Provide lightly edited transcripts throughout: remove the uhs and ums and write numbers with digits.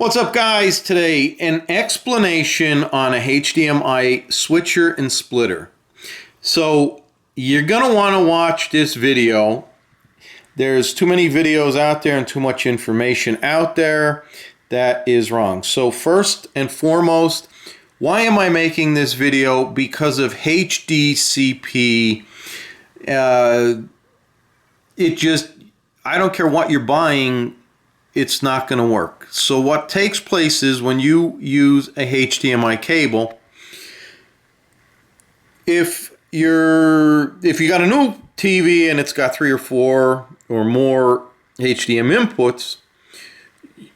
What's up, guys? Today, an explanation on a HDMI switcher and splitter. So you're gonna want to watch this video. There's too many videos out there and too much information out there that is wrong. So first and foremost, why am I making this video? Because of HDCP. I don't care what you're buying, it's not going to work. So what takes place is when you use a HDMI cable, if you got a new TV and it's got 3 or 4 or more HDMI inputs,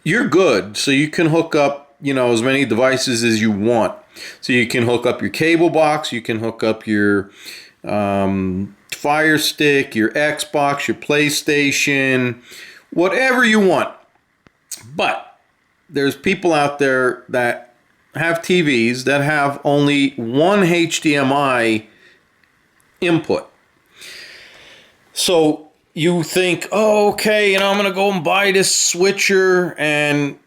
you're good. So you can hook up, as many devices as you want. So you can hook up your cable box, you can hook up your Fire Stick, your Xbox, your PlayStation, whatever you want. But there's people out there that have TVs that have only one HDMI input. So you think, oh, okay, I'm going to go and buy this switcher and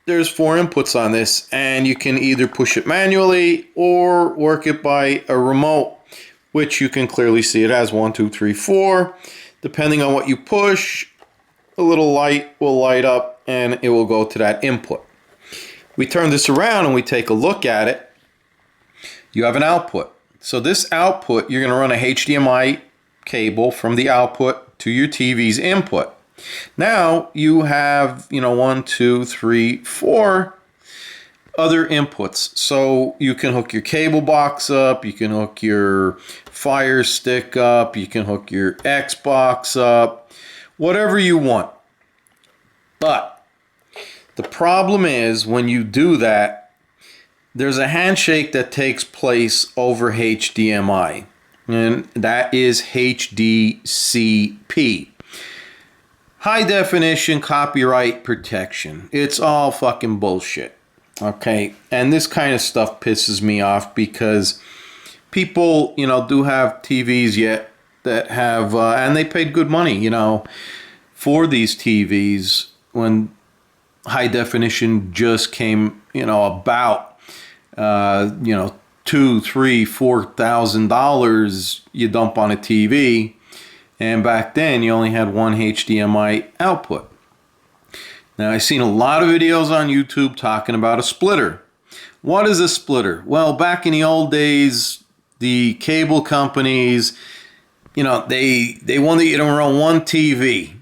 there's 4 inputs on this, and you can either push it manually or work it by a remote, which you can clearly see it has 1, 2, 3, 4. Depending on what you push, a little light will light up and it will go to that input. We turn this around and we take a look at it. You have an output. So this output, you're going to run a HDMI cable from the output to your TV's input. Now you have, 1, 2, 3, 4 other inputs. So you can hook your cable box up, you can hook your Fire Stick up, you can hook your Xbox up, whatever you want. But the problem is when you do that, there's a handshake that takes place over HDMI, and that is HDCP. High definition copyright protection. It's all fucking bullshit. Okay, and this kind of stuff pisses me off because people, do have TVs yet that have, and they paid good money, for these TVs when high definition just came, about, $2,000, $3,000, $4,000 you dump on a TV. And back then, you only had one HDMI output. Now, I've seen a lot of videos on YouTube talking about a splitter. What is a splitter? Well, back in the old days, the cable companies, they wanted you to run one TV.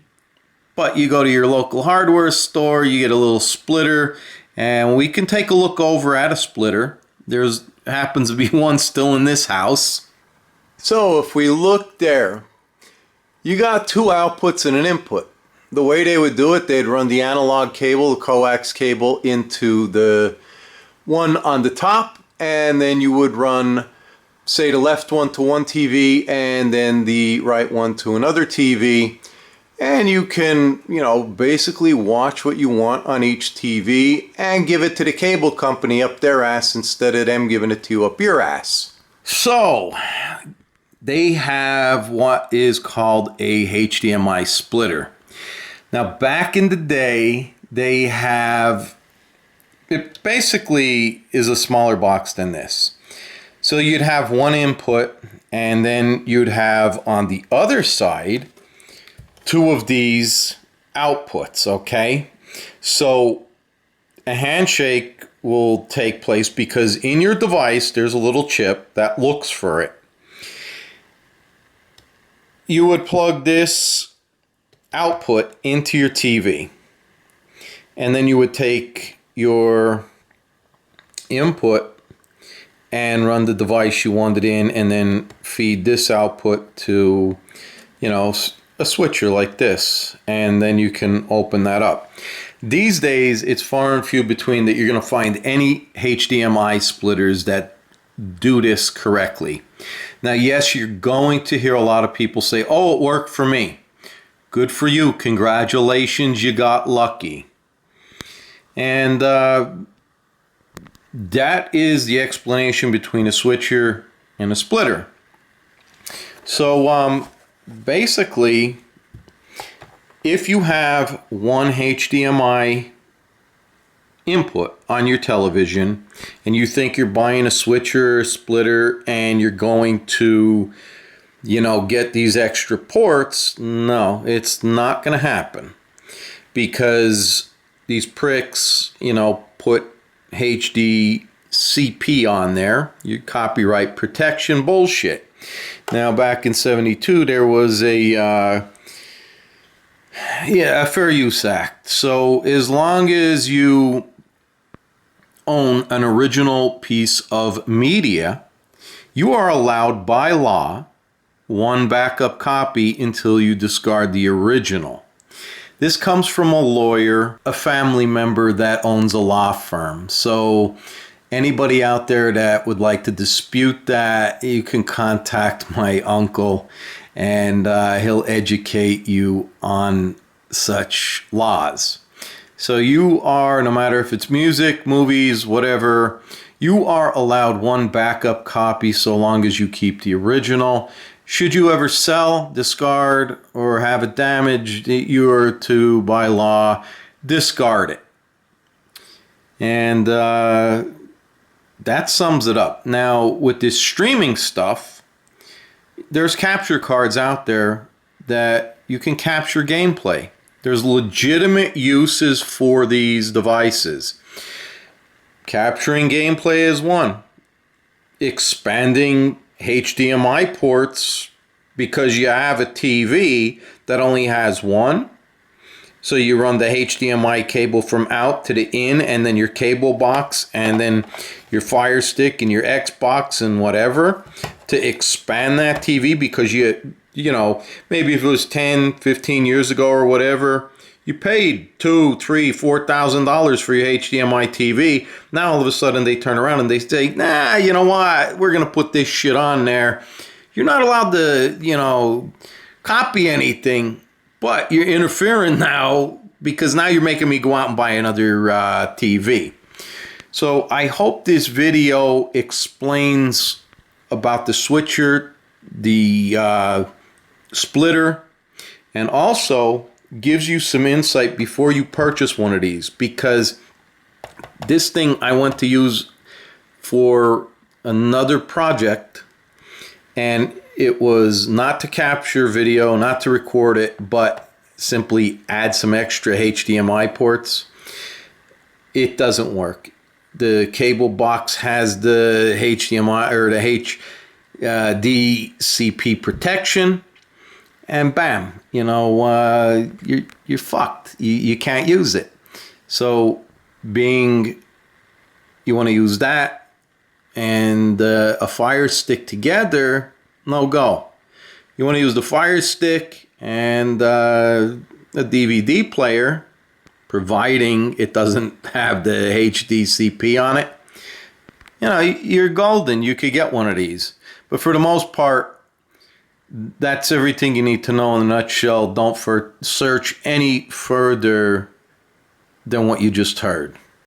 But you go to your local hardware store, you get a little splitter, and we can take a look over at a splitter. There's happens to be one still in this house. So if we look there, you got 2 outputs and an input. The way they would do it, they'd run the analog cable, the coax cable, into the one on the top, and then you would run, say, the left one to one TV and then the right one to another TV. And you can, basically watch what you want on each TV and give it to the cable company up their ass instead of them giving it to you up your ass. So they have what is called a HDMI splitter. Now, back in the day, it basically is a smaller box than this. So you'd have one input, and then you'd have on the other side 2 of these outputs, okay? So a handshake will take place because in your device, there's a little chip that looks for it. You would plug this output into your TV, and then you would take your input and run the device you wanted in, and then feed this output to, a switcher like this, and then you can open that up. These days, it's far and few between that you're going to find any HDMI splitters that do this correctly. Now, yes, you're going to hear a lot of people say, oh, it worked for me. Good for you. Congratulations, you got lucky. And that is the explanation between a switcher and a splitter. So basically, if you have one HDMI input on your television and you think you're buying a switcher or splitter and you're going to, you know, get these extra ports, no, it's not going to happen, because these pricks, you know, put HDCP on there, your copyright protection bullshit. Now, back in '72, there was a Fair Use Act. So as long as you own an original piece of media, you are allowed by law one backup copy until you discard the original. This comes from a lawyer, a family member that owns a law firm. So anybody out there that would like to dispute that, you can contact my uncle and he'll educate you on such laws. So you are, no matter if it's music, movies, whatever, you are allowed one backup copy so long as you keep the original. Should you ever sell, discard, or have it damaged, you are to, by law, discard it. And that sums it up. Now, with this streaming stuff, there's capture cards out there that you can capture gameplay. There's legitimate uses for these devices. Capturing gameplay is one. Expanding HDMI ports because you have a TV that only has one. So you run the HDMI cable from out to the in, and then your cable box, and then your Fire Stick and your Xbox and whatever to expand that TV, because you know, maybe if it was 10, 15 years ago or whatever, you paid $2,000, $3,000, $4,000 for your HDMI TV. Now all of a sudden they turn around and they say, nah, you know what? We're going to put this shit on there. You're not allowed to, you know, copy anything, but you're interfering now because now you're making me go out and buy another TV. So I hope this video explains about the switcher, the splitter, and also gives you some insight before you purchase one of these, because this thing I went to use for another project, and it was not to capture video, not to record it, but simply add some extra HDMI ports. It doesn't work. The cable box has the HDMI or the HDCP protection, and bam, you know, you're fucked. You can't use it. So being you want to use that and a Fire Stick together, no go. You want to use the Fire Stick and a DVD player, providing it doesn't have the HDCP on it. You know, you're golden. You could get one of these. But for the most part, that's everything you need to know in a nutshell. Don't search any further than what you just heard.